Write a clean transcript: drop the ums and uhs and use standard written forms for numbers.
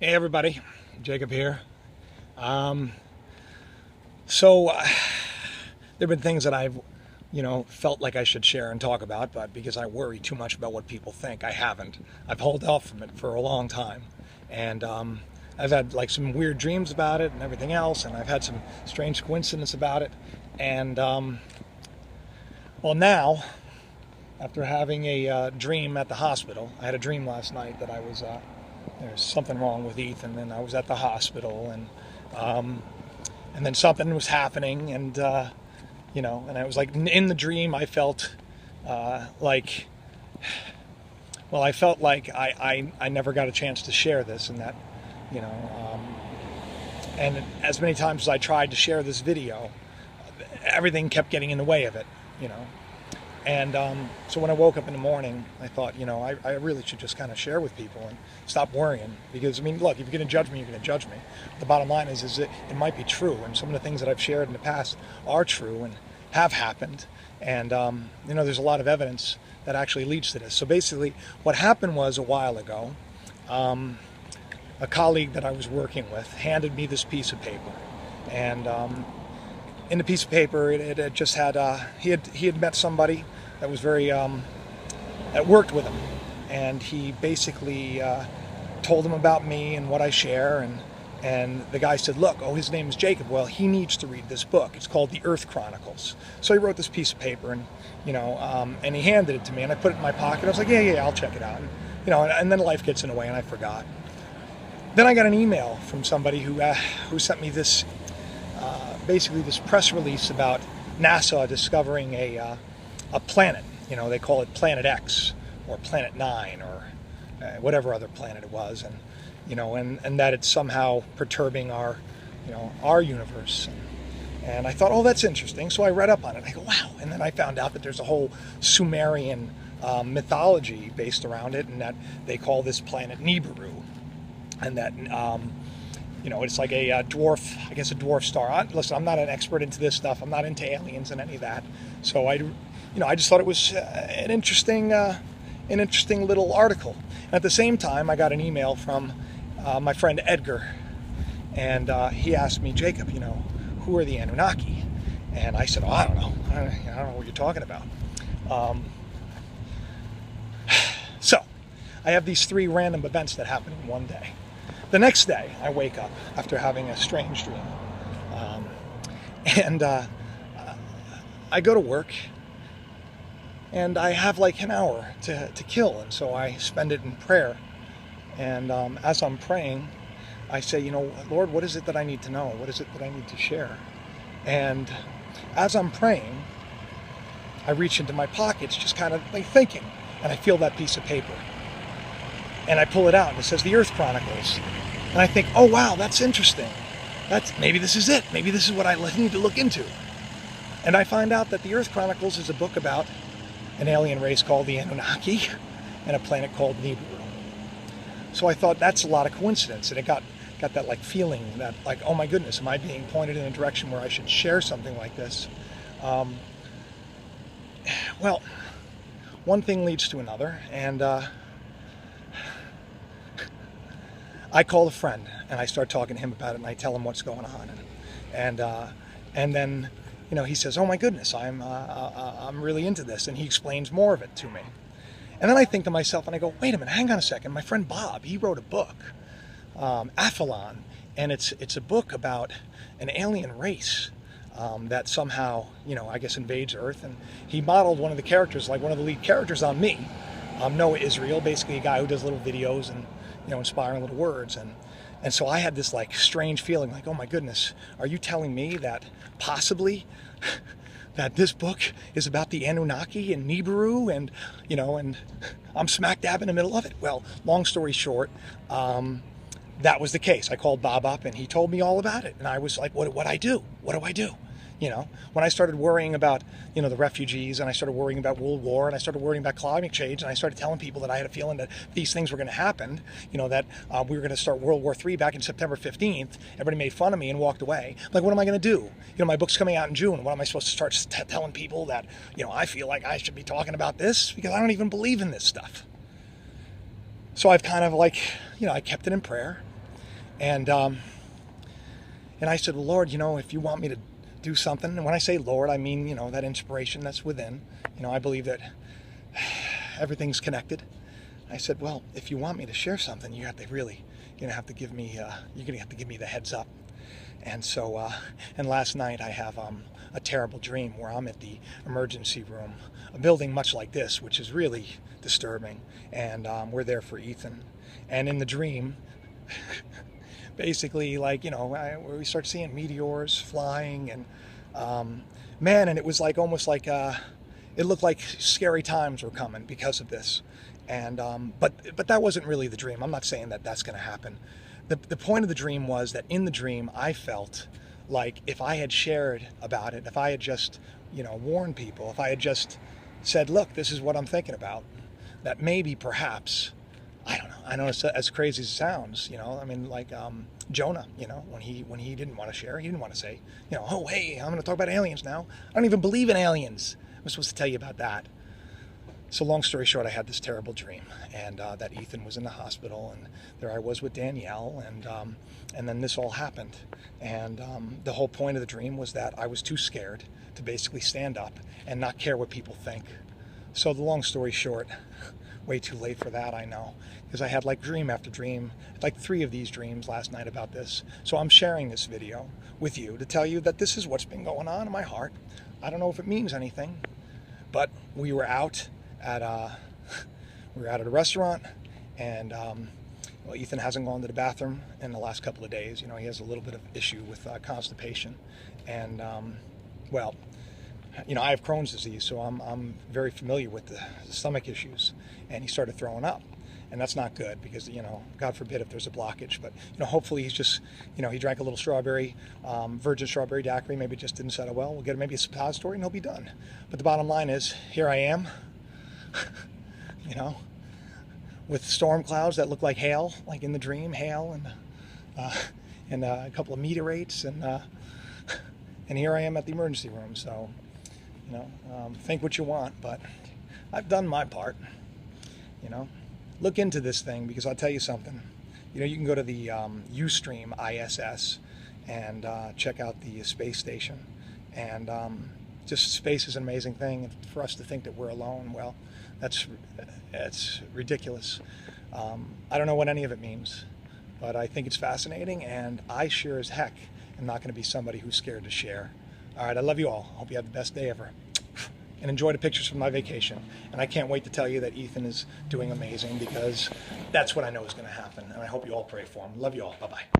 Hey everybody, Jacob here. Um, so there have been things that I've, felt like I should share and talk about, but because I worry too much about what people think, I haven't. I've held off from it for a long time, and I've had like some weird dreams about it and everything else, and I've had some strange coincidence about it, and well now, after having a dream at the hospital, I had a dream last night that I was. There's something wrong with Ethan, and I was at the hospital, and then something was happening, and and I was like in the dream. I felt like, well, I felt like I never got a chance to share this, and that, and as many times as I tried to share this video, everything kept getting in the way of it, And so when I woke up in the morning, I thought, I really should just kind of share with people and stop worrying. Because, I mean, look, if you're going to judge me, you're going to judge me. The bottom line is it might be true. And some of the things that I've shared in the past are true and have happened. And, there's a lot of evidence that actually leads to this. So basically, what happened was a while ago, a colleague that I was working with handed me this piece of paper. And in the piece of paper, it had just had he had met somebody that was very that worked with him, and he basically told him about me and what I share, and the guy said, look, his name is Jacob. Well, he needs to read this book. It's called The Earth Chronicles. So he wrote this piece of paper, and and he handed it to me, and I put it in my pocket. I was like, yeah, I'll check it out, and then life gets in the way, and I forgot. Then I got an email from somebody who sent me this. Basically this press release about NASA discovering a planet. They call it Planet X or Planet 9 or whatever other planet it was, and that it's somehow perturbing our universe. And I thought, that's interesting. So I read up on it. I go, wow. And then I found out that there's a whole Sumerian mythology based around it, and that they call this planet Nibiru, and that it's like a dwarf star. Listen, I'm not an expert into this stuff. I'm not into aliens and any of that. So I just thought it was an interesting little article. And at the same time, I got an email from my friend Edgar, and he asked me, Jacob, who are the Anunnaki? And I said, I don't know. I don't know what you're talking about. So I have these 3 random events that happen in one day. The next day, I wake up after having a strange dream, and I go to work, and I have like an hour to kill, and so I spend it in prayer. And as I'm praying, I say, Lord, what is it that I need to know? What is it that I need to share? And as I'm praying, I reach into my pockets, just kind of like thinking, and I feel that piece of paper. And I pull it out, and it says The Earth Chronicles. And I think, oh wow, that's interesting. Maybe this is it. Maybe this is what I need to look into. And I find out that The Earth Chronicles is a book about an alien race called the Anunnaki and a planet called Nibiru. So I thought that's a lot of coincidence, and it got that like feeling that like, oh my goodness, am I being pointed in a direction where I should share something like this? Well, one thing leads to another, and I call a friend, and I start talking to him about it, and I tell him what's going on, and then he says, "Oh my goodness, I'm really into this," and he explains more of it to me, and then I think to myself, and I go, "Wait a minute, hang on a second. My friend Bob, he wrote a book, Aphelon, and it's a book about an alien race that somehow I guess invades Earth, and he modeled one of the characters, like one of the lead characters, on me, Noah Israel, basically a guy who does little videos and." Inspiring little words, and so I had this like strange feeling, like, oh my goodness, are you telling me that possibly that this book is about the Anunnaki and Nibiru, and and I'm smack dab in the middle of it? Well, long story short, that was the case. I called Bob up, and he told me all about it, and I was like, what do I do? What do I do? When I started worrying about, the refugees, and I started worrying about World War, and I started worrying about climate change, and I started telling people that I had a feeling that these things were going to happen, that we were going to start World War III back in September 15th. Everybody made fun of me and walked away. Like, what am I going to do? My book's coming out in June. What am I supposed to start telling people that, I feel like I should be talking about this? Because I don't even believe in this stuff. So I've kind of like, I kept it in prayer. And I said, well, Lord, if you want me to do something, and when I say Lord, I mean, that inspiration that's within. I believe that everything's connected. I said, well, if you want me to share something, you're gonna have to give me the heads up. And so, and last night I have a terrible dream where I'm at the emergency room, a building much like this, which is really disturbing. And we're there for Ethan. And in the dream, basically, we start seeing meteors flying, and man, and it was almost like it looked like scary times were coming because of this. And but that wasn't really the dream. I'm not saying that that's going to happen. The point of the dream was that in the dream I felt like if I had shared about it, if I had just warned people, if I had just said, look, this is what I'm thinking about, that maybe perhaps, I don't know. I know it's as crazy as it sounds, I mean, Jonah, when he didn't want to share, he didn't want to say, oh, hey, I'm going to talk about aliens now. I don't even believe in aliens. I'm supposed to tell you about that. So long story short, I had this terrible dream, and that Ethan was in the hospital, and there I was with Danielle, and then this all happened. And the whole point of the dream was that I was too scared to basically stand up and not care what people think. So the long story short, way too late for that, I know, because I had dream after dream, 3 of these dreams last night about this. So I'm sharing this video with you to tell you that this is what's been going on in my heart. I don't know if it means anything, but we were out at a restaurant, and well, Ethan hasn't gone to the bathroom in the last couple of days. He has a little bit of issue with constipation, and well, I have Crohn's disease, so I'm very familiar with the stomach issues, and he started throwing up, and that's not good because God forbid if there's a blockage. But hopefully he's just he drank a little strawberry, virgin strawberry daiquiri, maybe it just didn't settle well. We'll get maybe a suppository and he'll be done. But the bottom line is, here I am. With storm clouds that look like hail, like in the dream, hail, and a couple of meteorites, and here I am at the emergency room. So, think what you want, but I've done my part. Look into this thing, because I'll tell you something. You can go to the Ustream ISS and check out the space station, and just space is an amazing thing. And for us to think that we're alone, well, that's ridiculous. I don't know what any of it means, but I think it's fascinating, and I sure as heck am not going to be somebody who's scared to share. All right, I love you all. Hope you have the best day ever. And enjoy the pictures from my vacation. And I can't wait to tell you that Ethan is doing amazing, because that's what I know is going to happen. And I hope you all pray for him. Love you all. Bye-bye.